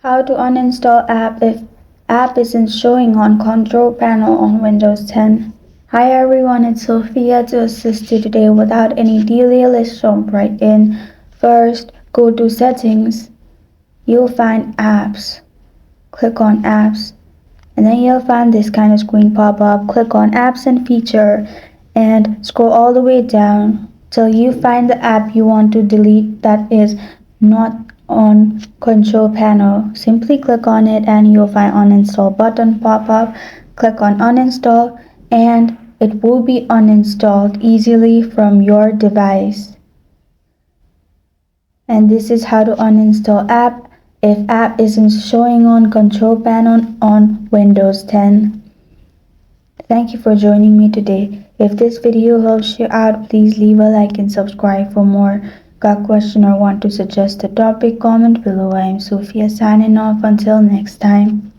How to uninstall app if app isn't showing on control panel on Windows 10. Hi everyone, it's Sophia to assist you today. Without any delay, let's jump right in. First, go to settings. You'll find apps. Click on apps. And then you'll find this kind of screen pop up. Click on apps and feature and scroll all the way down till you find the app you want to delete that is not on control panel. Simply click on it and you'll find uninstall button pop up. Click on uninstall and it will be uninstalled easily from your device. And this is how to uninstall app if app isn't showing on control panel on Windows 10. Thank you for joining me today. If this video helps you out, please leave a like and subscribe for more. Got a question or want to suggest a topic? Comment below. I am Sophia signing off. Until next time.